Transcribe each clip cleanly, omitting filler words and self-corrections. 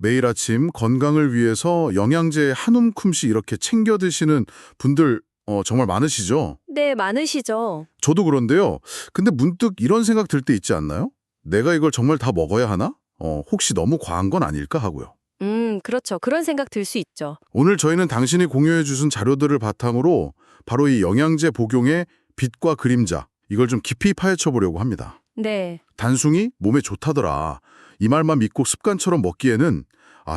매일 아침 건강을 위해서 영양제 한 움큼씩 이렇게 챙겨 드시는 분들 정말 많으시죠? 네, 많으시죠. 저도 그런데요. 근데 문득 이런 생각 들 때 있지 않나요? 내가 이걸 정말 다 먹어야 하나? 혹시 너무 과한 건 아닐까 하고요. 그렇죠. 그런 생각 들 수 있죠. 오늘 저희는 당신이 공유해 주신 자료들을 바탕으로 바로 이 영양제 복용의 빛과 그림자, 이걸 좀 깊이 파헤쳐 보려고 합니다. 네, 단순히 몸에 좋다더라, 이 말만 믿고 습관처럼 먹기에는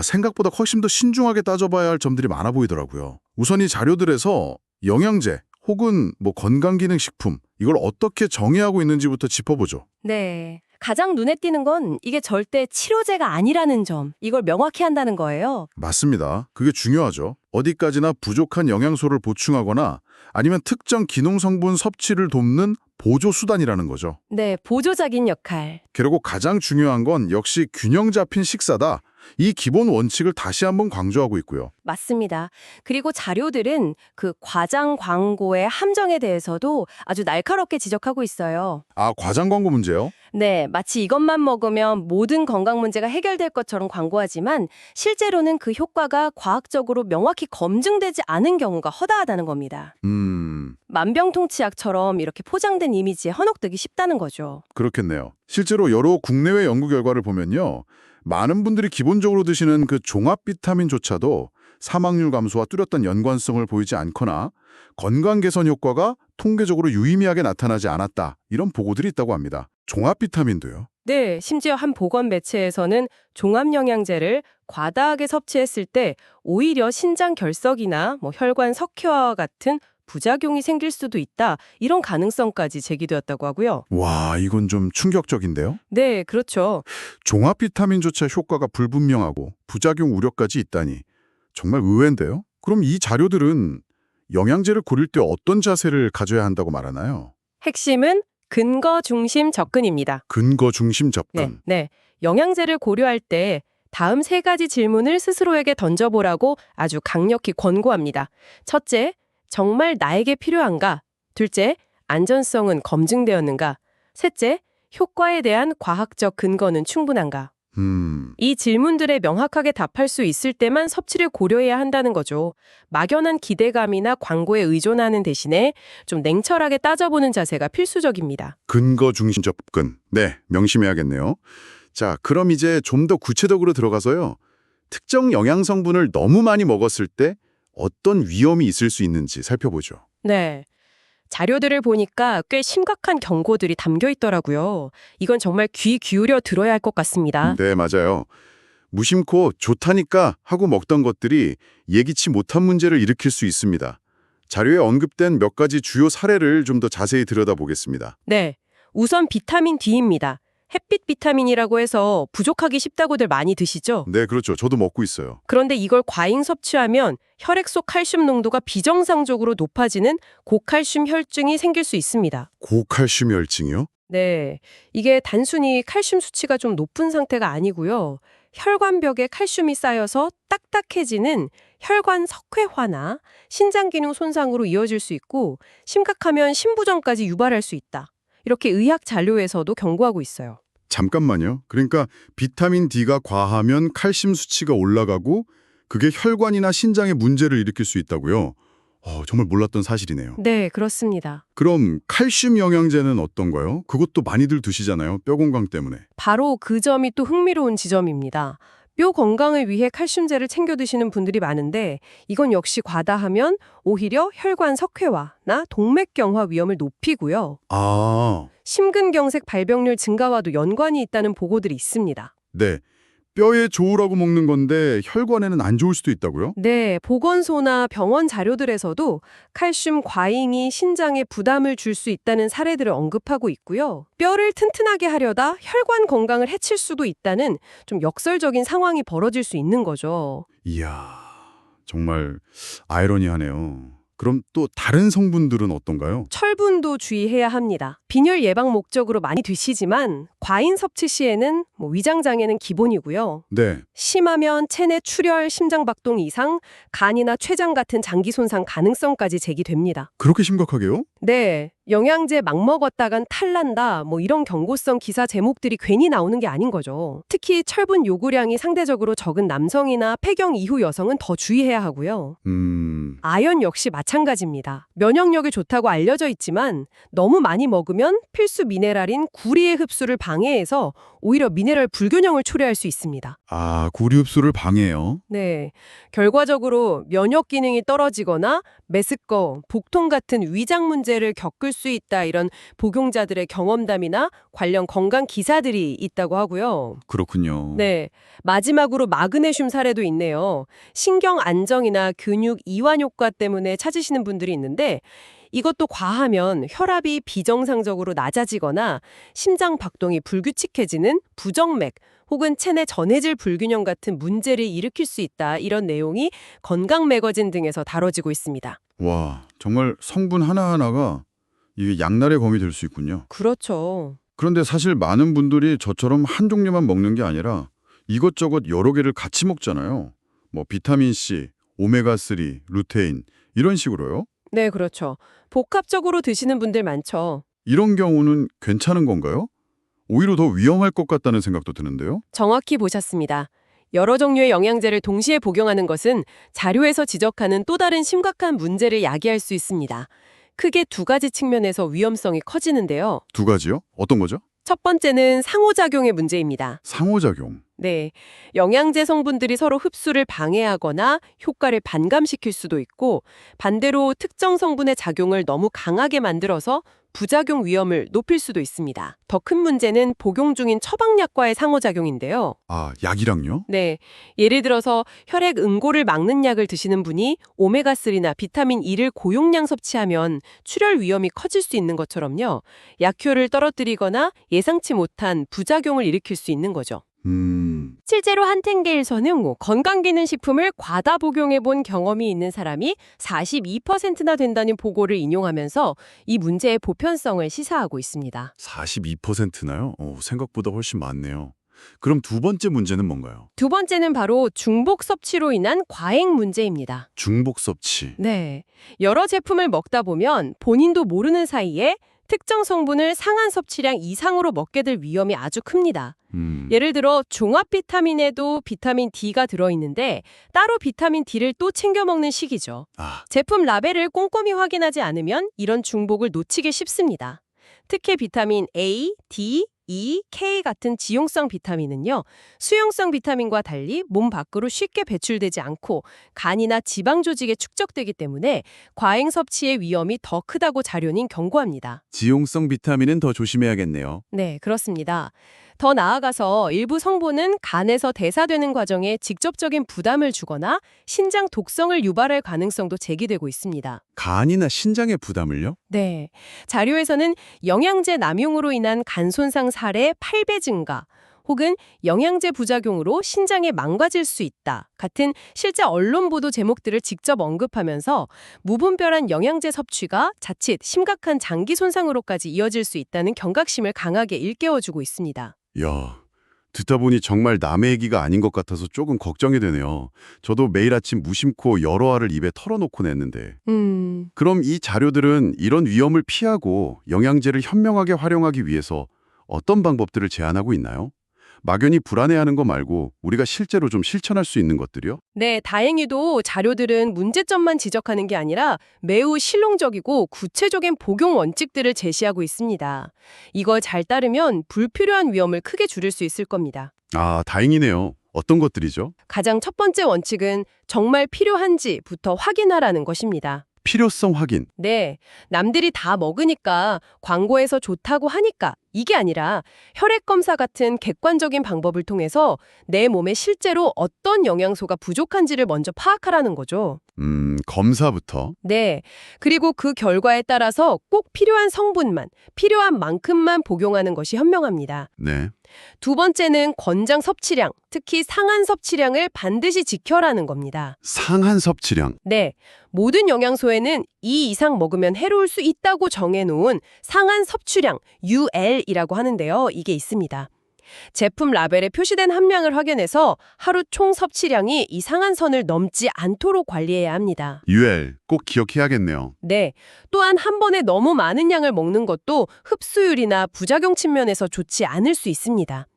생각보다 훨씬 더 신중하게 따져봐야 할 점들이 많아 보이더라고요. 우선 이 자료들에서 영양제 혹은 건강기능식품, 이걸 어떻게 정의하고 있는지부터 짚어보죠. 네. 가장 눈에 띄는 건 이게 절대 치료제가 아니라는 점, 이걸 명확히 한다는 거예요. 맞습니다. 그게 중요하죠. 어디까지나 부족한 영양소를 보충하거나 아니면 특정 기능성분 섭취를 돕는 보조수단이라는 거죠. 네, 보조적인 역할. 그리고 가장 중요한 건 역시 균형 잡힌 식사다. 이 기본 원칙을 다시 한번 강조하고 있고요. 맞습니다. 그리고 자료들은 그 과장 광고의 함정에 대해서도 아주 날카롭게 지적하고 있어요. 과장 광고 문제요? 네, 마치 이것만 먹으면 모든 건강 문제가 해결될 것처럼 광고하지만 실제로는 그 효과가 과학적으로 명확히 검증되지 않은 경우가 허다하다는 겁니다. 만병통치약처럼 이렇게 포장된 이미지에 현혹되기 쉽다는 거죠. 그렇겠네요. 실제로 여러 국내외 연구 결과를 보면요. 많은 분들이 기본적으로 드시는 그 종합 비타민조차도 사망률 감소와 뚜렷한 연관성을 보이지 않거나 건강 개선 효과가 통계적으로 유의미하게 나타나지 않았다. 이런 보고들이 있다고 합니다. 종합 비타민도요. 네, 심지어 한 보건 매체에서는 종합영양제를 과다하게 섭취했을 때 오히려 신장 결석이나 혈관 석회화와 같은 부작용이 생길 수도 있다. 이런 가능성까지 제기되었다고 하고요. 와, 이건 좀 충격적인데요? 네, 그렇죠. 종합 비타민조차 효과가 불분명하고 부작용 우려까지 있다니 정말 의외인데요? 그럼 이 자료들은 영양제를 고를 때 어떤 자세를 가져야 한다고 말하나요? 핵심은 근거 중심 접근입니다. 근거 중심 접근. 네. 영양제를 고려할 때 다음 세 가지 질문을 스스로에게 던져보라고 아주 강력히 권고합니다. 첫째, 정말 나에게 필요한가? 둘째, 안전성은 검증되었는가? 셋째, 효과에 대한 과학적 근거는 충분한가? 이 질문들에 명확하게 답할 수 있을 때만 섭취를 고려해야 한다는 거죠. 막연한 기대감이나 광고에 의존하는 대신에 좀 냉철하게 따져보는 자세가 필수적입니다. 근거 중심 접근. 네, 명심해야겠네요. 자, 그럼 이제 좀 더 구체적으로 들어가서요. 특정 영양 성분을 너무 많이 먹었을 때 어떤 위험이 있을 수 있는지 살펴보죠. 네. 자료들을 보니까 꽤 심각한 경고들이 담겨 있더라고요. 이건 정말 귀 기울여 들어야 할 것 같습니다. 네, 맞아요. 무심코 좋다니까 하고 먹던 것들이 예기치 못한 문제를 일으킬 수 있습니다. 자료에 언급된 몇 가지 주요 사례를 좀 더 자세히 들여다보겠습니다. 네. 우선 비타민 D입니다. 햇빛 비타민이라고 해서 부족하기 쉽다고들 많이 드시죠? 네, 그렇죠. 저도 먹고 있어요. 그런데 이걸 과잉 섭취하면 혈액 속 칼슘 농도가 비정상적으로 높아지는 고칼슘 혈증이 생길 수 있습니다. 고칼슘 혈증이요? 네. 이게 단순히 칼슘 수치가 좀 높은 상태가 아니고요. 혈관벽에 칼슘이 쌓여서 딱딱해지는 혈관 석회화나 신장 기능 손상으로 이어질 수 있고 심각하면 심부전까지 유발할 수 있다. 이렇게 의학 자료에서도 경고하고 있어요. 잠깐만요. 그러니까 비타민 D가 과하면 칼슘 수치가 올라가고 그게 혈관이나 신장에 문제를 일으킬 수 있다고요? 정말 몰랐던 사실이네요. 네, 그렇습니다. 그럼 칼슘 영양제는 어떤가요? 그것도 많이들 드시잖아요. 뼈 건강 때문에. 바로 그 점이 또 흥미로운 지점입니다. 뼈 건강을 위해 칼슘제를 챙겨 드시는 분들이 많은데 이건 역시 과다하면 오히려 혈관 석회화나 동맥경화 위험을 높이고요. 심근경색 발병률 증가와도 연관이 있다는 보고들이 있습니다. 네. 뼈에 좋으라고 먹는 건데 혈관에는 안 좋을 수도 있다고요? 네, 보건소나 병원 자료들에서도 칼슘 과잉이 신장에 부담을 줄 수 있다는 사례들을 언급하고 있고요. 뼈를 튼튼하게 하려다 혈관 건강을 해칠 수도 있다는 좀 역설적인 상황이 벌어질 수 있는 거죠. 이야, 정말 아이러니하네요. 그럼 또 다른 성분들은 어떤가요? 철분도 주의해야 합니다. 빈혈 예방 목적으로 많이 드시지만 과잉 섭취 시에는 위장 장애는 기본이고요. 네. 심하면 체내 출혈, 심장박동 이상, 간이나 췌장 같은 장기 손상 가능성까지 제기됩니다. 그렇게 심각하게요? 네. 영양제 막 먹었다간 탈난다, 뭐 이런 경고성 기사 제목들이 괜히 나오는 게 아닌 거죠. 특히 철분 요구량이 상대적으로 적은 남성이나 폐경 이후 여성은 더 주의해야 하고요. 아연 역시 마찬가지입니다. 면역력이 좋다고 알려져 있지만 너무 많이 먹으면 필수 미네랄인 구리의 흡수를 방해해서 오히려 미네랄 불균형을 초래할 수 있습니다. 아, 구리 흡수를 방해해요? 네, 결과적으로 면역 기능이 떨어지거나 메스꺼, 복통 같은 위장 문제를 겪을 수 있다, 이런 복용자들의 경험담이나 관련 건강 기사들이 있다고 하고요. 그렇군요. 네, 마지막으로 마그네슘 사례도 있네요. 신경 안정이나 근육 이완 효과 때문에 찾으시는 분들이 있는데 이것도 과하면 혈압이 비정상적으로 낮아지거나 심장 박동이 불규칙해지는 부정맥 혹은 체내 전해질 불균형 같은 문제를 일으킬 수 있다, 이런 내용이 건강 매거진 등에서 다뤄지고 있습니다. 와, 정말 성분 하나하나가 이게 양날의 검이 될 수 있군요. 그렇죠. 그런데 사실 많은 분들이 저처럼 한 종류만 먹는 게 아니라 이것저것 여러 개를 같이 먹잖아요. 뭐 비타민C, 오메가3, 루테인 이런 식으로요. 네, 그렇죠. 복합적으로 드시는 분들 많죠. 이런 경우는 괜찮은 건가요? 오히려 더 위험할 것 같다는 생각도 드는데요. 정확히 보셨습니다. 여러 종류의 영양제를 동시에 복용하는 것은 자료에서 지적하는 또 다른 심각한 문제를 야기할 수 있습니다. 크게 두 가지 측면에서 위험성이 커지는데요. 두 가지요? 어떤 거죠? 첫 번째는 상호작용의 문제입니다. 상호작용. 네, 영양제 성분들이 서로 흡수를 방해하거나 효과를 반감시킬 수도 있고, 반대로 특정 성분의 작용을 너무 강하게 만들어서 부작용 위험을 높일 수도 있습니다. 더 큰 문제는 복용 중인 처방약과의 상호작용인데요. 아, 약이랑요? 네, 예를 들어서 혈액 응고를 막는 약을 드시는 분이 오메가3나 비타민 E를 고용량 섭취하면 출혈 위험이 커질 수 있는 것처럼요. 약효를 떨어뜨리거나 예상치 못한 부작용을 일으킬 수 있는 거죠. 실제로 한텐계에서는 건강기능식품을 과다 복용해본 경험이 있는 사람이 42%나 된다는 보고를 인용하면서 이 문제의 보편성을 시사하고 있습니다. 42%나요? 생각보다 훨씬 많네요. 그럼 두 번째 문제는 뭔가요? 두 번째는 바로 중복 섭취로 인한 과잉 문제입니다. 중복 섭취. 네, 여러 제품을 먹다 보면 본인도 모르는 사이에 특정 성분을 상한 섭취량 이상으로 먹게 될 위험이 아주 큽니다. 예를 들어 종합 비타민에도 비타민 D가 들어있는데 따로 비타민 D를 또 챙겨 먹는 식이죠. 제품 라벨을 꼼꼼히 확인하지 않으면 이런 중복을 놓치기 쉽습니다. 특히 비타민 A, D, E, K 같은 지용성 비타민은요, 수용성 비타민과 달리 몸 밖으로 쉽게 배출되지 않고 간이나 지방 조직에 축적되기 때문에 과잉 섭취의 위험이 더 크다고 자료는 경고합니다. 지용성 비타민은 더 조심해야겠네요. 네, 그렇습니다. 더 나아가서 일부 성분은 간에서 대사되는 과정에 직접적인 부담을 주거나 신장 독성을 유발할 가능성도 제기되고 있습니다. 간이나 신장의 부담을요? 네, 자료에서는 영양제 남용으로 인한 간 손상 사례 8배 증가, 혹은 영양제 부작용으로 신장에 망가질 수 있다 같은 실제 언론 보도 제목들을 직접 언급하면서 무분별한 영양제 섭취가 자칫 심각한 장기 손상으로까지 이어질 수 있다는 경각심을 강하게 일깨워주고 있습니다. 야, 듣다 보니 정말 남의 얘기가 아닌 것 같아서 조금 걱정이 되네요. 저도 매일 아침 무심코 여러 알을 입에 털어놓고 냈는데. 그럼 이 자료들은 이런 위험을 피하고 영양제를 현명하게 활용하기 위해서 어떤 방법들을 제안하고 있나요? 막연히 불안해하는 거 말고 우리가 실제로 좀 실천할 수 있는 것들이요? 네, 다행히도 자료들은 문제점만 지적하는 게 아니라 매우 실용적이고 구체적인 복용 원칙들을 제시하고 있습니다. 이걸 잘 따르면 불필요한 위험을 크게 줄일 수 있을 겁니다. 아, 다행이네요. 어떤 것들이죠? 가장 첫 번째 원칙은 정말 필요한지부터 확인하라는 것입니다. 필요성 확인. 네, 남들이 다 먹으니까, 광고에서 좋다고 하니까, 이게 아니라 혈액 검사 같은 객관적인 방법을 통해서 내 몸에 실제로 어떤 영양소가 부족한지를 먼저 파악하라는 거죠. 검사부터. 네, 그리고 그 결과에 따라서 꼭 필요한 성분만, 필요한 만큼만 복용하는 것이 현명합니다. 네. 두 번째는 권장 섭취량, 특히 상한 섭취량을 반드시 지켜라는 겁니다. 상한 섭취량. 네, 모든 영양소에는 이 이상 먹으면 해로울 수 있다고 정해놓은 상한 섭취량, UL이라고 하는데요. 이게 있습니다. 제품 라벨에 표시된 함량을 확인해서 하루 총 섭취량이 이상한 선을 넘지 않도록 관리해야 합니다. UL 꼭 기억해야겠네요. 네. 또한 한 번에 너무 많은 양을 먹는 것도 흡수율이나 부작용 측면에서 좋지 않을 수 있습니다.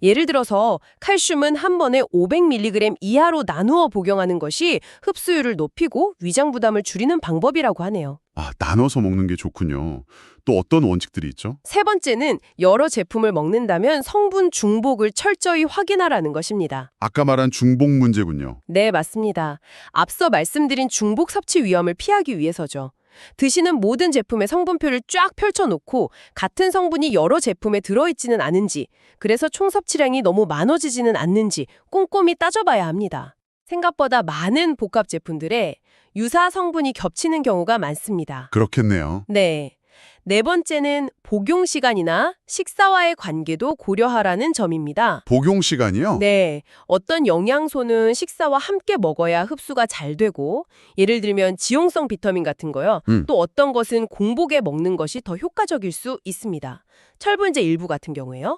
예를 들어서 칼슘은 한 번에 500mg 이하로 나누어 복용하는 것이 흡수율을 높이고 위장 부담을 줄이는 방법이라고 하네요. 아, 나눠서 먹는 게 좋군요. 또 어떤 원칙들이 있죠? 세 번째는 여러 제품을 먹는다면 성분 중복을 철저히 확인하라는 것입니다. 아까 말한 중복 문제군요. 네, 맞습니다. 앞서 말씀드린 중복 섭취 위험을 피하기 위해서죠. 드시는 모든 제품의 성분표를 쫙 펼쳐놓고 같은 성분이 여러 제품에 들어있지는 않은지, 그래서 총 섭취량이 너무 많아지지는 않는지 꼼꼼히 따져봐야 합니다. 생각보다 많은 복합 제품들에 유사 성분이 겹치는 경우가 많습니다. 그렇겠네요. 네. 네 번째는 복용 시간이나 식사와의 관계도 고려하라는 점입니다. 복용 시간이요? 네. 어떤 영양소는 식사와 함께 먹어야 흡수가 잘 되고, 예를 들면 지용성 비타민 같은 거요. 또 어떤 것은 공복에 먹는 것이 더 효과적일 수 있습니다. 철분제 일부 같은 경우에요.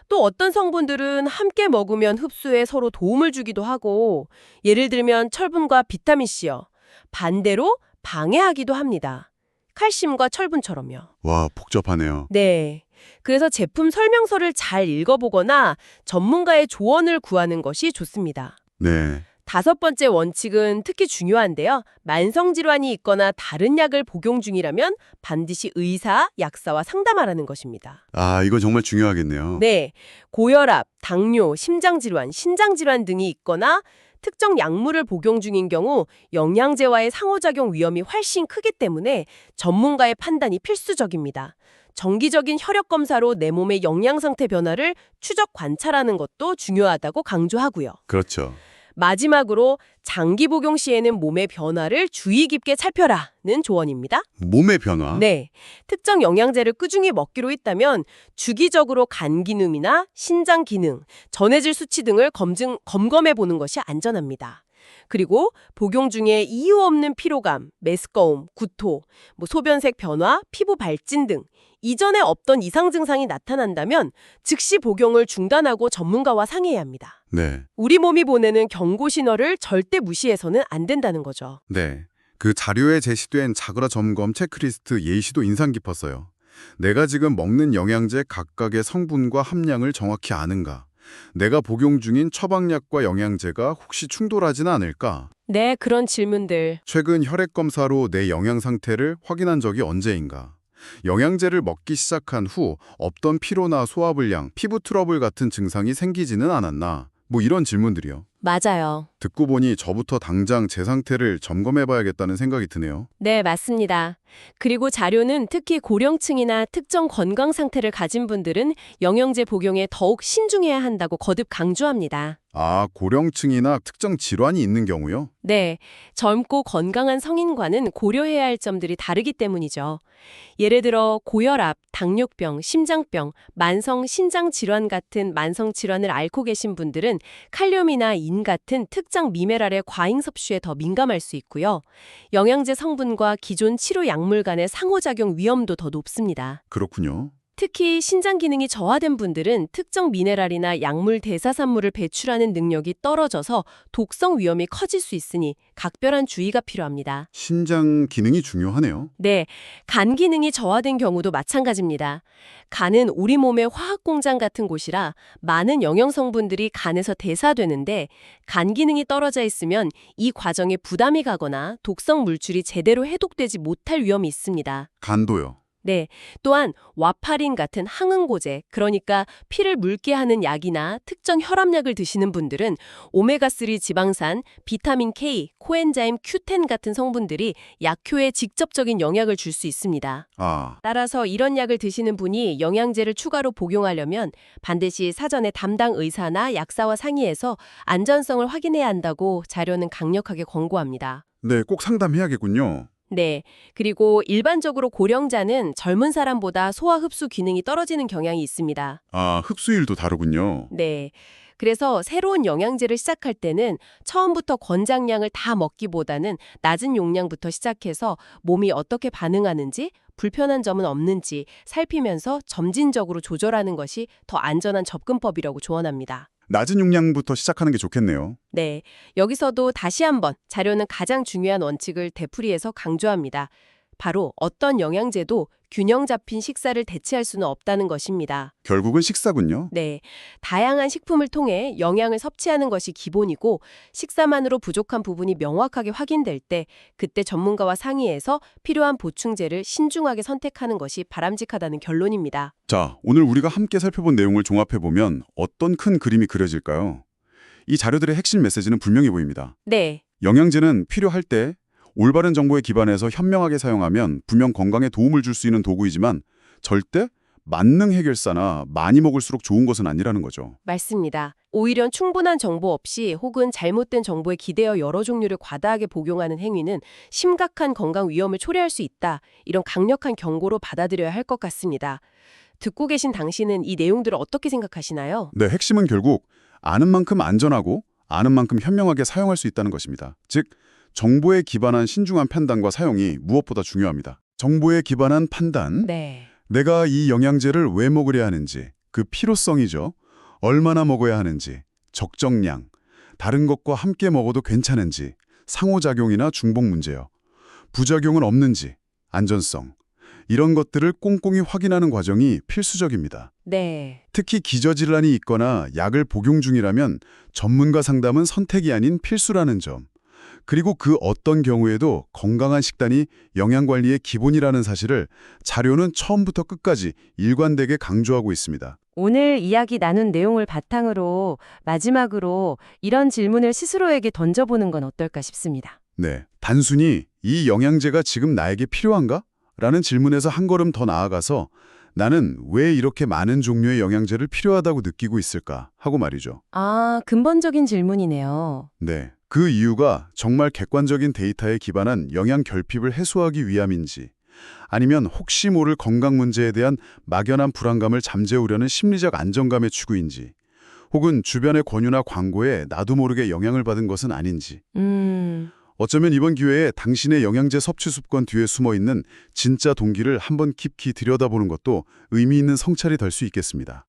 또 어떤 성분들은 함께 먹으면 흡수에 서로 도움을 주기도 하고, 예를 들면 철분과 비타민C요. 반대로 방해하기도 합니다. 칼슘과 철분처럼요. 와, 복잡하네요. 네. 그래서 제품 설명서를 잘 읽어보거나 전문가의 조언을 구하는 것이 좋습니다. 네. 다섯 번째 원칙은 특히 중요한데요. 만성질환이 있거나 다른 약을 복용 중이라면 반드시 의사, 약사와 상담하라는 것입니다. 아, 이거 정말 중요하겠네요. 네. 고혈압, 당뇨, 심장질환, 신장질환 등이 있거나 특정 약물을 복용 중인 경우 영양제와의 상호작용 위험이 훨씬 크기 때문에 전문가의 판단이 필수적입니다. 정기적인 혈액 검사로 내 몸의 영양 상태 변화를 추적 관찰하는 것도 중요하다고 강조하고요. 그렇죠. 마지막으로 장기 복용 시에는 몸의 변화를 주의 깊게 살펴라는 조언입니다. 몸의 변화? 네. 특정 영양제를 꾸준히 먹기로 했다면 주기적으로 간 기능이나 신장 기능, 전해질 수치 등을 점검해 보는 것이 안전합니다. 그리고 복용 중에 이유 없는 피로감, 메스꺼움, 구토, 소변색 변화, 피부 발진 등 이전에 없던 이상 증상이 나타난다면 즉시 복용을 중단하고 전문가와 상의해야 합니다. 네. 우리 몸이 보내는 경고 신호를 절대 무시해서는 안 된다는 거죠. 네. 그 자료에 제시된 자그라 점검 체크리스트 예시도 인상 깊었어요. 내가 지금 먹는 영양제 각각의 성분과 함량을 정확히 아는가? 내가 복용 중인 처방약과 영양제가 혹시 충돌하지는 않을까? 네, 그런 질문들. 최근 혈액 검사로 내 영양 상태를 확인한 적이 언제인가? 영양제를 먹기 시작한 후 없던 피로나 소화불량, 피부 트러블 같은 증상이 생기지는 않았나? 이런 질문들이요. 맞아요. 듣고 보니 저부터 당장 제 상태를 점검해봐야겠다는 생각이 드네요. 네, 맞습니다. 그리고 자료는 특히 고령층이나 특정 건강 상태를 가진 분들은 영양제 복용에 더욱 신중해야 한다고 거듭 강조합니다. 아, 고령층이나 특정 질환이 있는 경우요? 네, 젊고 건강한 성인과는 고려해야 할 점들이 다르기 때문이죠. 예를 들어 고혈압, 당뇨병, 심장병, 만성 신장 질환 같은 만성 질환을 앓고 계신 분들은 칼륨이나 인 같은 특정 미네랄의 과잉 섭취에 더 민감할 수 있고요. 영양제 성분과 기존 치료 약물 간의 상호작용 위험도 더 높습니다. 그렇군요. 특히 신장 기능이 저하된 분들은 특정 미네랄이나 약물 대사산물을 배출하는 능력이 떨어져서 독성 위험이 커질 수 있으니 각별한 주의가 필요합니다. 신장 기능이 중요하네요. 네, 간 기능이 저하된 경우도 마찬가지입니다. 간은 우리 몸의 화학 공장 같은 곳이라 많은 영양 성분들이 간에서 대사되는데 간 기능이 떨어져 있으면 이 과정에 부담이 가거나 독성 물질이 제대로 해독되지 못할 위험이 있습니다. 간도요. 네, 또한 와파린 같은 항응고제, 그러니까 피를 묽게 하는 약이나 특정 혈압약을 드시는 분들은 오메가3 지방산, 비타민 K, 코엔자임 Q10 같은 성분들이 약효에 직접적인 영향을 줄 수 있습니다. 따라서 이런 약을 드시는 분이 영양제를 추가로 복용하려면 반드시 사전에 담당 의사나 약사와 상의해서 안전성을 확인해야 한다고 자료는 강력하게 권고합니다. 네, 꼭 상담해야겠군요. 네. 그리고 일반적으로 고령자는 젊은 사람보다 소화 흡수 기능이 떨어지는 경향이 있습니다. 아, 흡수율도 다르군요. 네. 그래서 새로운 영양제를 시작할 때는 처음부터 권장량을 다 먹기보다는 낮은 용량부터 시작해서 몸이 어떻게 반응하는지, 불편한 점은 없는지 살피면서 점진적으로 조절하는 것이 더 안전한 접근법이라고 조언합니다. 낮은 용량부터 시작하는 게 좋겠네요. 네, 여기서도 다시 한번 자료는 가장 중요한 원칙을 되풀이해서 강조합니다. 바로 어떤 영양제도 균형 잡힌 식사를 대체할 수는 없다는 것입니다. 결국은 식사군요. 네, 다양한 식품을 통해 영양을 섭취하는 것이 기본이고 식사만으로 부족한 부분이 명확하게 확인될 때 그때 전문가와 상의해서 필요한 보충제를 신중하게 선택하는 것이 바람직하다는 결론입니다. 자, 오늘 우리가 함께 살펴본 내용을 종합해보면 어떤 큰 그림이 그려질까요? 이 자료들의 핵심 메시지는 분명히 보입니다. 네, 영양제는 필요할 때 올바른 정보에 기반해서 현명하게 사용하면 분명 건강에 도움을 줄 수 있는 도구이지만 절대 만능 해결사나 많이 먹을수록 좋은 것은 아니라는 거죠. 맞습니다. 오히려 충분한 정보 없이 혹은 잘못된 정보에 기대어 여러 종류를 과다하게 복용하는 행위는 심각한 건강 위험을 초래할 수 있다. 이런 강력한 경고로 받아들여야 할 것 같습니다. 듣고 계신 당신은 이 내용들을 어떻게 생각하시나요? 네, 핵심은 결국 아는 만큼 안전하고 아는 만큼 현명하게 사용할 수 있다는 것입니다. 즉, 정보에 기반한 신중한 판단과 사용이 무엇보다 중요합니다. 정보에 기반한 판단, 네. 내가 이 영양제를 왜 먹으려 하는지, 그 필요성이죠. 얼마나 먹어야 하는지, 적정량, 다른 것과 함께 먹어도 괜찮은지, 상호작용이나 중복 문제요. 부작용은 없는지, 안전성, 이런 것들을 꼼꼼히 확인하는 과정이 필수적입니다. 네. 특히 기저질환이 있거나 약을 복용 중이라면 전문가 상담은 선택이 아닌 필수라는 점. 그리고 그 어떤 경우에도 건강한 식단이 영양관리의 기본이라는 사실을 자료는 처음부터 끝까지 일관되게 강조하고 있습니다. 오늘 이야기 나눈 내용을 바탕으로 마지막으로 이런 질문을 스스로에게 던져보는 건 어떨까 싶습니다. 네, 단순히 이 영양제가 지금 나에게 필요한가? 라는 질문에서 한 걸음 더 나아가서 나는 왜 이렇게 많은 종류의 영양제를 필요하다고 느끼고 있을까? 하고 말이죠. 아, 근본적인 질문이네요. 네, 그 이유가 정말 객관적인 데이터에 기반한 영양 결핍을 해소하기 위함인지 아니면 혹시 모를 건강 문제에 대한 막연한 불안감을 잠재우려는 심리적 안정감의 추구인지 혹은 주변의 권유나 광고에 나도 모르게 영향을 받은 것은 아닌지 어쩌면 이번 기회에 당신의 영양제 섭취 습관 뒤에 숨어있는 진짜 동기를 한번 깊이 들여다보는 것도 의미 있는 성찰이 될 수 있겠습니다.